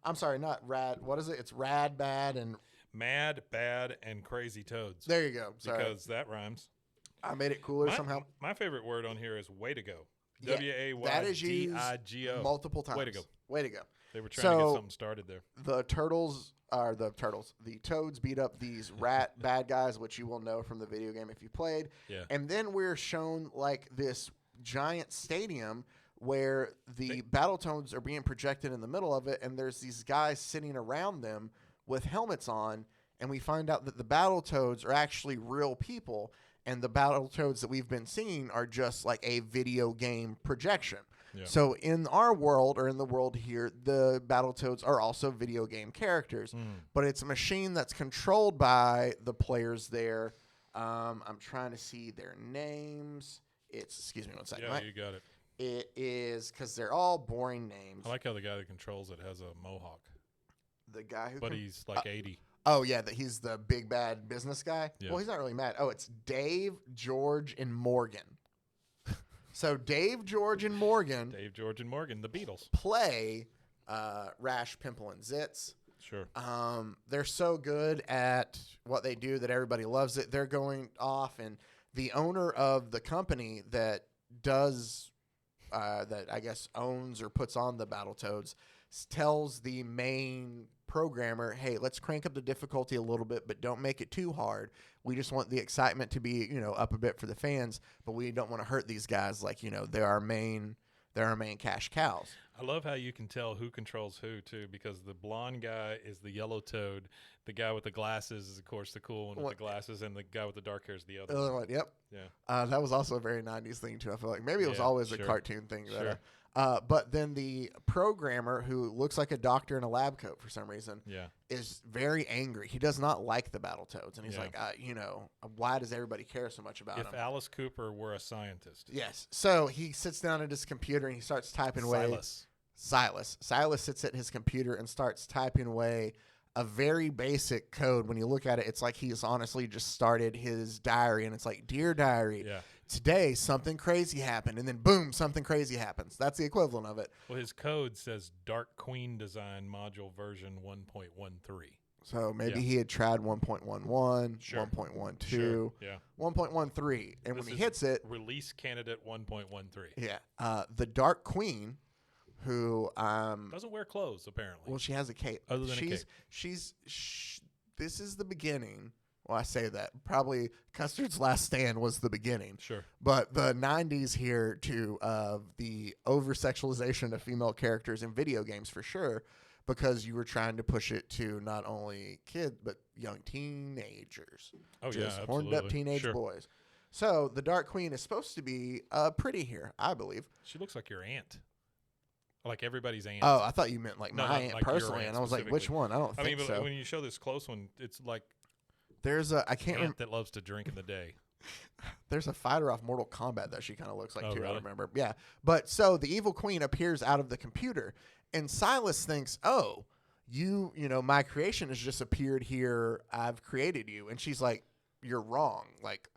D: I'm sorry, not rad. What is it? It's rad, bad, and
B: mad, bad, and crazy toads.
D: There you go. Sorry.
B: Because that rhymes.
D: I made it cooler somehow.
B: My favorite word on here is "way to go."
D: Yeah,
B: WAYDIGO.
D: Multiple times.
B: Way to go.
D: Way to go.
B: They were trying to get something started there.
D: The Toads beat up these rat bad guys, which you will know from the video game if you played.
B: Yeah.
D: And then we're shown like this giant stadium where the Battletoads are being projected in the middle of it, and there's these guys sitting around them with helmets on, and we find out that the Battletoads are actually real people, and the Battletoads that we've been seeing are just like a video game projection. Yeah. So in our world, or in the world here, the Battletoads are also video game characters, but it's a machine that's controlled by the players there. I'm trying to see their names. Excuse me one second.
B: Yeah, you got it.
D: It is, because they're all boring names.
B: I like how the guy that controls it has a mohawk.
D: The guy who...
B: But he's like 80.
D: Oh, yeah, he's the big bad business guy? Yeah. Well, he's not really mad. Oh, it's Dave, George, and Morgan. So Dave, George, and Morgan...
B: Dave, George, and Morgan, the Beatles.
D: ...play Rash, Pimple, and Zitz.
B: Sure.
D: They're so good at what they do that everybody loves it. They're going off, and the owner of the company that does... that I guess owns or puts on the Battletoads tells the main programmer, hey, let's crank up the difficulty a little bit, but don't make it too hard. We just want the excitement to be, up a bit for the fans, but we don't want to hurt these guys like, they're our main cash cows.
B: I love how you can tell who controls who, too, because the blonde guy is the yellow toad. The guy with the glasses is, of course, the cool one with the glasses, and the guy with the dark hair is the other
D: one. Yep.
B: Yeah.
D: That was also a very 90s thing, too. I feel like maybe it was always a cartoon thing.
B: Sure.
D: But then the programmer, who looks like a doctor in a lab coat for some reason, is very angry. He does not like the Battletoads. And he's like, why does everybody care so much about him?
B: If Alice Cooper were a scientist.
D: Yes. So he sits down at his computer and he starts typing away. Silas sits at his computer and starts typing away a very basic code. When you look at it, it's like he's honestly just started his diary, and it's like, Dear Diary, today something crazy happened, and then boom, something crazy happens. That's the equivalent of it.
B: Well, his code says Dark Queen Design Module version 1.13.
D: So maybe he had tried 1.11, 1.12, 1.13, and when he hits it,
B: release candidate 1.13.
D: Yeah, the Dark Queen, who
B: doesn't wear clothes apparently.
D: Well, she has a cape.
B: Other than a cape.
D: This is the beginning. Well, I say that probably Custard's Last Stand was the beginning.
B: Sure.
D: But the 90s here too, of the over sexualization of female characters in video games for sure, because you were trying to push it to not only kids but young teenagers.
B: Oh,
D: just
B: yeah,
D: horned up teenage boys. So the Dark Queen is supposed to be pretty here, I believe.
B: She looks like your aunt. Like everybody's aunt.
D: Oh, I thought you meant like
B: No,
D: my
B: not
D: aunt
B: like your
D: personally,
B: aunt
D: and I was like, which
B: specifically.
D: one? I don't
B: I
D: think
B: mean,
D: so.
B: when you show this close one, it's like
D: There's a I can't
B: aunt
D: remember.
B: that loves to drink in the day.
D: There's a fighter off Mortal Kombat that she kind of looks like
B: Oh,
D: too. I
B: really?
D: remember. Yeah, but so the evil queen appears out of the computer, and Silas thinks, "Oh, you know, my creation has just appeared here. I've created you," and she's like, "You're wrong. Like,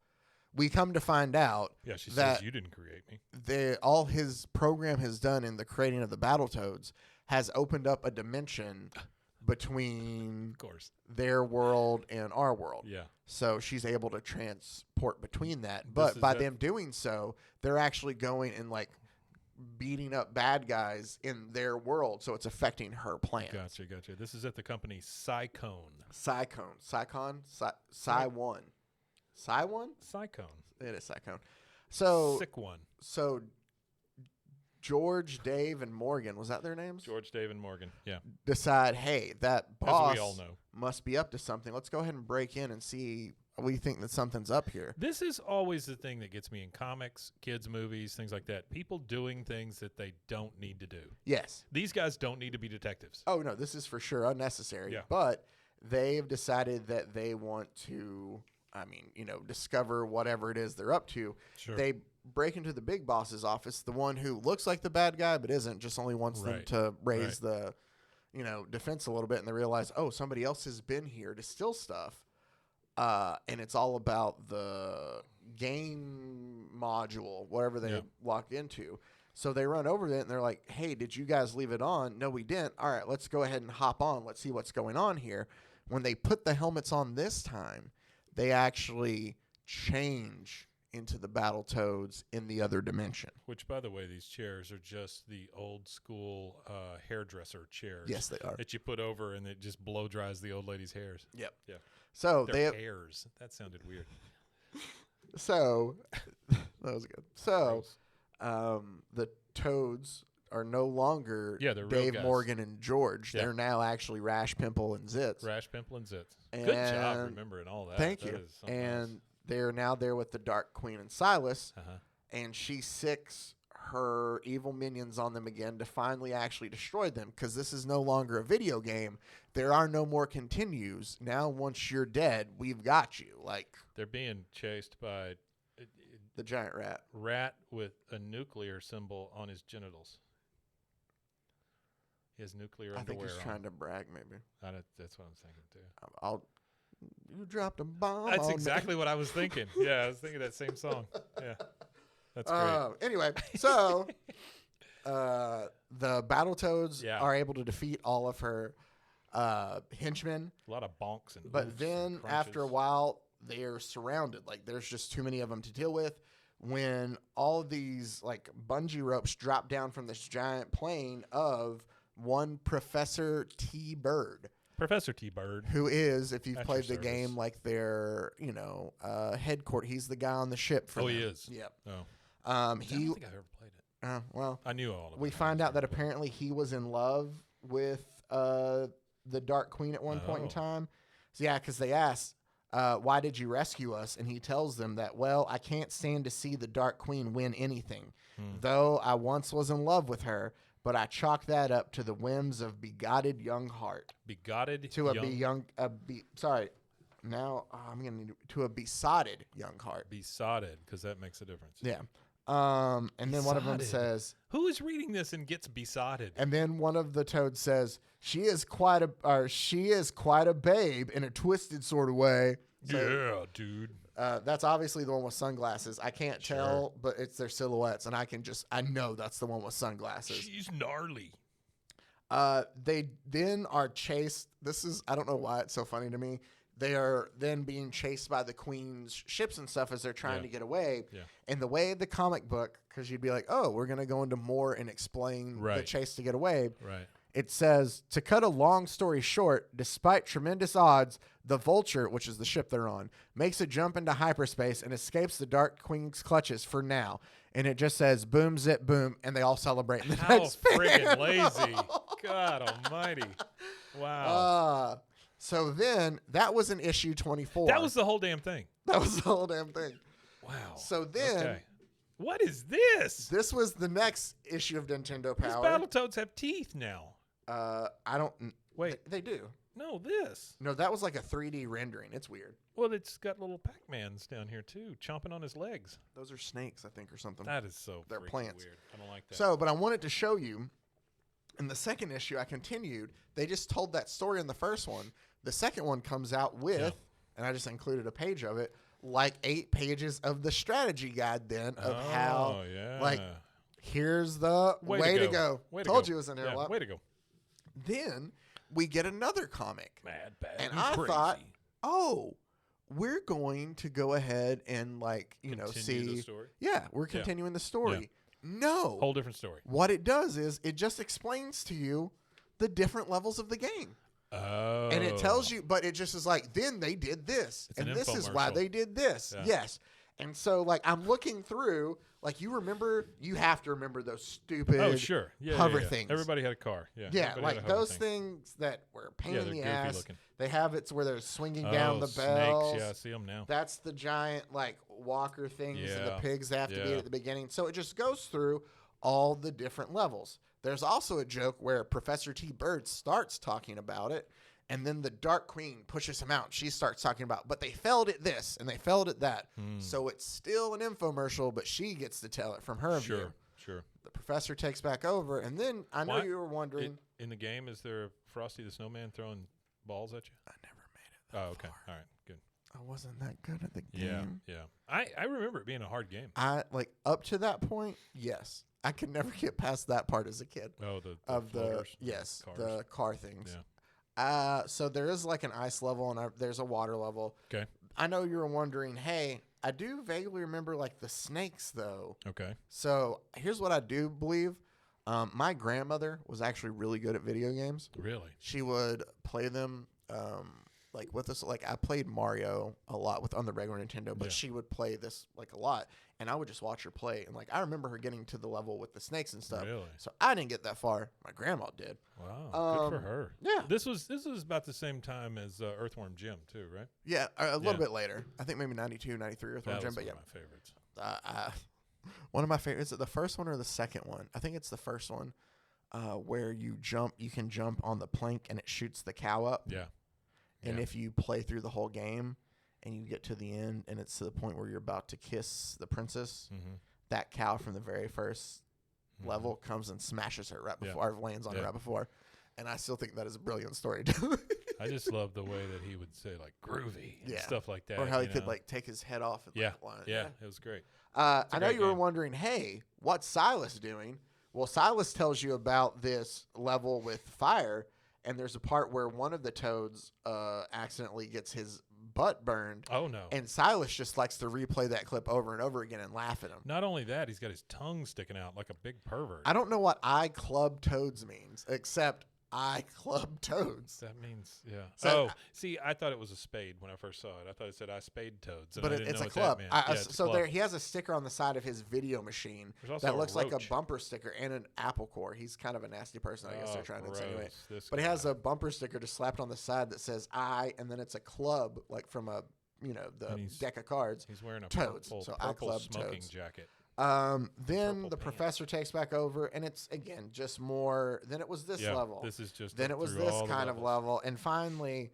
D: we come to find out
B: Yeah, she
D: that
B: says you didn't create me.
D: all his program has done in the creating of the Battletoads has opened up a dimension between
B: Of course.
D: their world and our world.
B: Yeah.
D: So she's able to transport between that.
B: This
D: But
B: is
D: by
B: that-
D: them doing so, they're actually going and like beating up bad guys in their world. So it's affecting her plan.
B: Gotcha. This is at the company Cycone.
D: Psycon? Psy1. Psy1?
B: Cycone.
D: It is Psycone. So,
B: Sick one.
D: so George, Dave, and Morgan, was that their names?
B: George, Dave, and Morgan. Yeah.
D: Decide, hey, that boss
B: As we all know.
D: must be up to something. Let's go ahead and break in and see. We think that something's up here.
B: This is always the thing that gets me in comics, kids' movies, things like that. People doing things that they don't need to do.
D: Yes.
B: These guys don't need to be detectives.
D: Oh, no, this is for sure unnecessary.
B: Yeah.
D: But they've decided that they want to, discover whatever it is they're up to.
B: Sure.
D: They break into the big boss's office, the one who looks like the bad guy but isn't, just only wants them
B: Right.
D: to raise the, defense a little bit. And they realize, oh, somebody else has been here to steal stuff. And it's all about the game module, whatever they
B: Yep.
D: walked into. So they run over there and they're like, hey, did you guys leave it on? No, we didn't. All right, let's go ahead and hop on. Let's see what's going on here. When they put the helmets on this time, they actually change into the Battletoads in the other dimension.
B: Which, by the way, these chairs are just the old school hairdresser chairs.
D: Yes, they are.
B: That you put over and it just blow dries the old lady's hairs.
D: Yep.
B: Yeah.
D: So
B: Their
D: they
B: hairs. That sounded weird.
D: so that was good. So
B: Gross.
D: the Toads are no longer
B: Yeah, they're real
D: Dave,
B: guys.
D: Morgan, and George.
B: Yeah.
D: They're now actually Rash, Pimple, and Zitz.
B: Rash, pimple, and zits. Good job
D: And-
B: remembering all that.
D: Thank
B: That
D: you.
B: is something
D: And they're now there with the Dark Queen and Silas,
B: else. Uh-huh.
D: and she sicks her evil minions on them again to finally actually destroy them, because this is no longer a video game. There are no more continues. Now, once you're dead, we've got you. Like
B: They're being chased by a
D: the giant rat.
B: rat with a nuclear symbol on his genitals. He has nuclear
D: I think
B: underwear
D: he's
B: on.
D: trying to brag, maybe.
B: That's what I'm thinking, too.
D: You dropped a bomb.
B: That's
D: on me.
B: exactly what I was thinking. Yeah, I was thinking that same song. Yeah. That's great.
D: Anyway, so the Battletoads
B: Yeah.
D: are able to defeat all of her henchmen,
B: A lot of bonks and
D: but
B: oofs
D: then
B: and
D: after a
B: crunches.
D: while, they're surrounded. Like there's just too many of them to deal with. When all of these like bungee ropes drop down from this giant plane of one Professor T. Bird,
B: Professor T. Bird.
D: who is, if you've
B: At
D: played the
B: your
D: game,
B: service.
D: like their headquarters. He's the guy on the ship. For
B: Oh, he
D: them.
B: is?
D: Yep.
B: Oh.
D: He
B: I don't think I've ever played it.
D: well.
B: I knew all of it.
D: We
B: I
D: find
B: just
D: out that
B: never played
D: apparently he was in love with the Dark Queen at one point in
B: Oh.
D: time. So yeah, because they ask, why did you rescue us? And he tells them that, well, I can't stand to see the Dark Queen win anything. Though I once was in love with her, but I chalk that up to the whims of begotten young heart.
B: it. Begotted
D: To I'm gonna need to a besotted young heart.
B: besotted, because that makes a difference.
D: Yeah. And then one of them
B: Besotted.
D: says,
B: Who is reading this and gets besotted?
D: and then one of the Toads says, she is quite a babe in a twisted sort of way. So,
B: Yeah, dude.
D: that's obviously the one with sunglasses. I can't tell, but it's their silhouettes, and I know that's the one with sunglasses.
B: She's gnarly.
D: They then are chased. I don't know why it's so funny to me. They are then being chased by the Queen's ships and stuff as they're trying
B: Yeah.
D: to get away.
B: Yeah.
D: And the way the comic book, because you'd be like, oh, we're going to go into more and explain the
B: Right.
D: chase to get away.
B: Right.
D: It says, to cut a long story short, despite tremendous odds, the Vulture, which is the ship they're on, makes a jump into hyperspace and escapes the Dark Queen's clutches for now. And it just says, boom, zip, boom, and they all celebrate in the
B: How
D: next
B: friggin'
D: panel.
B: lazy. God almighty. Wow.
D: So then, that was an issue 24.
B: That was the whole damn thing.
D: That was the whole damn thing.
B: Wow.
D: So then,
B: okay. What is this?
D: this was the next issue of Nintendo
B: These
D: Power.
B: Battletoads have teeth now.
D: I don't.
B: Wait.
D: They do.
B: No, this.
D: No, that was like a 3D rendering. It's weird.
B: Well, it's got little Pac-Mans down here too, chomping on his legs.
D: Those are snakes, I think, or something.
B: That is so
D: They're
B: freaking
D: plants.
B: weird. I don't like that.
D: So, but I wanted to show you. In the second issue, I continued. They just told that story in the first one. The second one comes out with, and I just included a page of it, like 8 pages of the strategy guide then of how, like, here's the way to go. Told you it was in there a lot.
B: Way to go.
D: Then we get another comic.
B: Mad, bad,
D: And
B: and
D: I
B: crazy.
D: thought, oh, we're going to go ahead and, like,
B: Continue
D: see.
B: the story?
D: Yeah, we're continuing the story. No.
B: Whole different story.
D: What it does is it just explains to you the different levels of the game.
B: Oh.
D: And it tells you, but it just is like, then they did this.
B: It's
D: and
B: an
D: this is why
B: infomercial.
D: they did this.
B: Yeah.
D: Yes. And so, like, I'm looking through, like, you have to remember those stupid
B: Oh, sure.
D: hover
B: yeah.
D: things.
B: Everybody had a car. Yeah.
D: Yeah,
B: everybody
D: like
B: had a hover
D: those
B: thing.
D: things that were a pain
B: Yeah,
D: in
B: they're
D: the
B: goofy
D: ass.
B: looking.
D: They have it to where they're swinging down the
B: snakes.
D: bells.
B: Yeah, I see them now.
D: That's the giant, like, walker things and the
B: Yeah.
D: pigs they have to beat
B: Yeah.
D: at the beginning. So it just goes through all the different levels. There's also a joke where Professor T. Bird starts talking about it, and then the Dark Queen pushes him out. She starts talking about, but they failed at this, and they failed at that. So it's still an infomercial, but she gets to tell it from her view.
B: Sure.
D: The professor takes back over, and then I know
B: What?
D: you were wondering.
B: In the game, is there a Frosty the Snowman throwing balls at you?
D: I never made it that
B: Oh, okay.
D: far.
B: All right. Good.
D: I wasn't that good at the
B: Yeah.
D: game.
B: Yeah. I remember it being a hard game.
D: I like up to that point, yes. I could never get past that part as a kid.
B: Oh, the
D: Of the
B: floaters,
D: yes,
B: cars.
D: the car things.
B: Yeah.
D: So there is like an ice level and there's a water level.
B: Okay.
D: I know you were wondering, hey, I do vaguely remember like the snakes though.
B: Okay.
D: So here's what I do believe. My grandmother was actually really good at video games.
B: Really?
D: She would play them like with us. Like I played Mario a lot on the regular Nintendo, but
B: Yeah.
D: she would play this like a lot, and I would just watch her play. And like I remember her getting to the level with the snakes and stuff.
B: Really?
D: So I didn't get that far. My grandma did.
B: Wow. Good for her.
D: yeah.
B: This was about the same time as Earthworm Jim too, right?
D: Yeah, a little
B: Yeah.
D: bit later. I think maybe 92, 93 or
B: That
D: something.
B: was
D: But
B: one
D: yeah,
B: of my favorites.
D: one of my favorites. Is it the first one or the second one? I think it's the first one, where you can jump on the plank and it shoots the cow up.
B: Yeah.
D: And
B: Yeah.
D: if you play through the whole game and you get to the end and it's to the point where you're about to kiss the princess,
B: Mm-hmm.
D: that cow from the very first level comes and smashes her right
B: Yeah.
D: before, or lands on her
B: Yeah.
D: right before. And I still think that is a brilliant storytelling.
B: I just love the way that he would say like groovy and
D: Yeah.
B: stuff like that.
D: or how he
B: you
D: could
B: know?
D: like take his head off. And,
B: Yeah.
D: like, line.
B: Yeah. It was great.
D: I
B: a
D: know
B: great
D: you were
B: game.
D: wondering, hey, what's Silas doing? Well, Silas tells you about this level with fire, and there's a part where one of the toads accidentally gets his butt burned,
B: Oh no.
D: and Silas just likes to replay that clip over and over again and laugh at him.
B: Not only that, he's got his tongue sticking out like a big pervert.
D: I don't know what I club toads means, except I club toads.
B: That means, yeah.
D: So-
B: see, I thought it was a spade when I first saw it. I thought it said I spade toads. And
D: But
B: I didn't
D: it's
B: know
D: a
B: what that
D: club.
B: meant. Yeah, it's a
D: So
B: club.
D: there, he has a sticker on the side of his video machine
B: There's also
D: that
B: a
D: looks like a
B: roach.
D: bumper sticker and an apple core. He's kind of a nasty person, I guess they're trying to insinuate.
B: gross. This
D: But he has
B: guy.
D: a bumper sticker just slapped on the side that says "I," and then it's a club, like from a the
B: And he's-
D: deck of cards.
B: He's wearing a
D: toads,
B: purple,
D: so I
B: purple
D: club
B: smoking
D: toads.
B: jacket.
D: Then
B: purple
D: the
B: pants.
D: professor takes back over, and it's again just more. Then it was this
B: Yeah,
D: level.
B: this is just
D: Then it was
B: through
D: this
B: all the
D: kind of
B: levels.
D: level, and finally,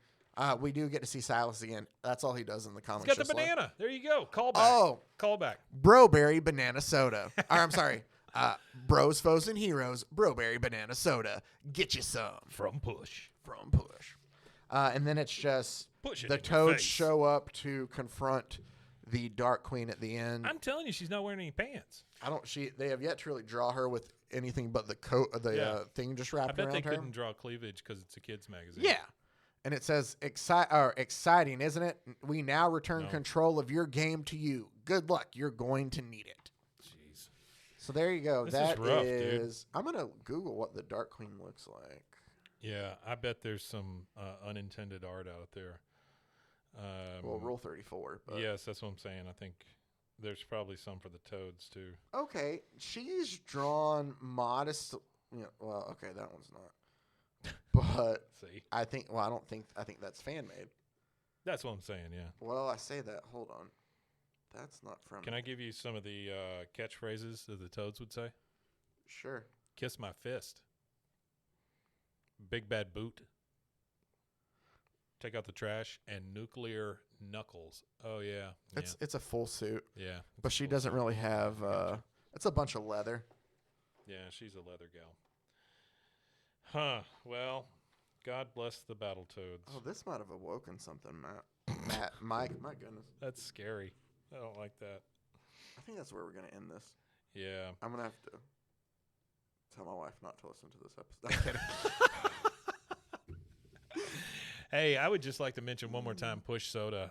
D: we do get to see Silas again. That's all he does in the
B: He's
D: comics.
B: got the
D: just like-
B: banana. There you go. Call back.
D: Oh,
B: Callback.
D: Broberry banana soda. Or I'm sorry, Bros, Foes, and Heroes. Broberry banana soda. Get you some
B: From Push.
D: from Push. And then it's just
B: Push it
D: the
B: in your
D: toads
B: face.
D: show up to confront the Dark Queen at the end.
B: I'm telling you, she's not wearing any pants.
D: They have yet to really draw her with anything but the coat,
B: Yeah.
D: thing just
B: I
D: wrapped
B: bet
D: around
B: they
D: her.
B: couldn't draw cleavage because it's a kid's magazine.
D: Yeah. And it says, exciting, isn't it? We now return
B: No.
D: control of your game to you. Good luck. You're going to need it.
B: Jeez.
D: So there you go.
B: This
D: That
B: is rough, dude.
D: I'm going to Google what the Dark Queen looks like.
B: Yeah, I bet there's some unintended art out there.
D: Well, Rule 34. But.
B: Yes, that's what I'm saying. I think there's probably some for the toads too.
D: Okay. She's drawn modest. Well, okay, that one's not. But
B: See,
D: I think that's fan made.
B: that's what I'm saying. Yeah.
D: Well, I say that. Hold on. That's not from.
B: Can I give you some of the catchphrases that the Toads would say?
D: Sure.
B: Kiss my fist. Big bad boot. Take out the trash. And nuclear knuckles. Oh, yeah.
D: It's a full suit.
B: Yeah.
D: But she doesn't really have. It's a bunch of leather.
B: Yeah, she's a leather gal. Huh. Well, God bless the Battletoads.
D: Oh, this might have awoken something, Matt. Mike, my goodness.
B: That's scary. I don't like that.
D: I think that's where we're going to end this.
B: Yeah.
D: I'm going to have to tell my wife not to listen to this episode. I'm kidding.
B: Hey, I would just like to mention one more time, Push Soda.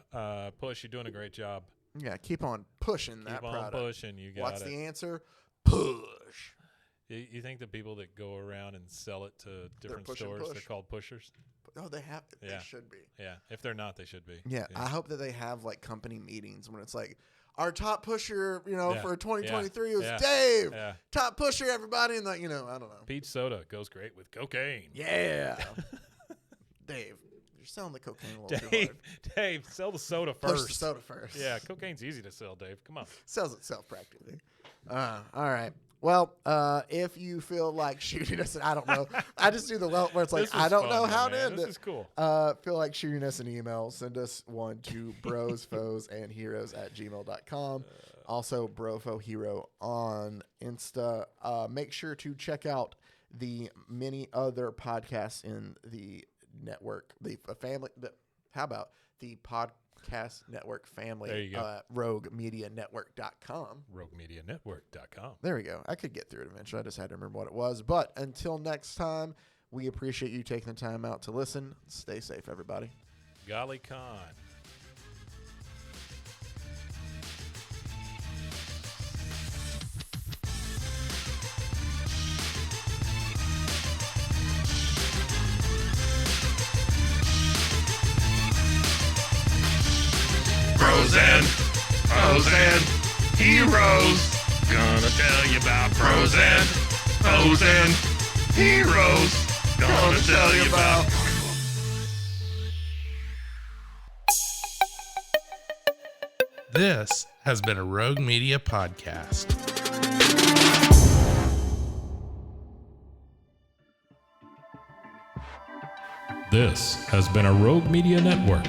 B: Push, you're doing a great job.
D: Yeah, keep on pushing that
B: Keep on
D: product.
B: pushing. You got
D: What's
B: it.
D: the answer? Push.
B: You think the people that go around and sell it to different
D: push and
B: stores,
D: push.
B: they're called pushers?
D: Oh, they have.
B: Yeah.
D: They should be.
B: Yeah. If they're not, they should be.
D: Yeah, I hope that they have like company meetings when it's like our top pusher, for 2023 was Dave.
B: Yeah.
D: Top pusher, everybody, and I don't know.
B: Peach soda goes great with cocaine.
D: Yeah. Dave, you're selling the cocaine a little too hard.
B: Dave, sell the soda
D: Push
B: first.
D: the soda first.
B: Yeah, cocaine's easy to sell, Dave. Come on.
D: Sells itself practically. All right. Well, if you feel like shooting us, I don't know. I just do the where it's like,
B: This was
D: I don't
B: fun,
D: know how
B: man.
D: to end
B: This
D: it.
B: is cool.
D: Feel like shooting us an email, send us one to brosfoesandheroes@gmail.com. Also, Brofo Hero on Insta. Make sure to check out the many other podcasts in the network, the family. How about the podcast network family?
B: There you go.
D: RogueMediaNetwork.com.
B: RogueMediaNetwork.com.
D: There we go. I could get through it eventually. I just had to remember what it was. But until next time, we appreciate you taking the time out to listen. Stay safe, everybody.
B: Golly Con.
C: Pros and heroes. Gonna tell you about pros and heroes. Gonna tell you about.
E: This has been a Rogue Media podcast.
B: This has been a Rogue Media Network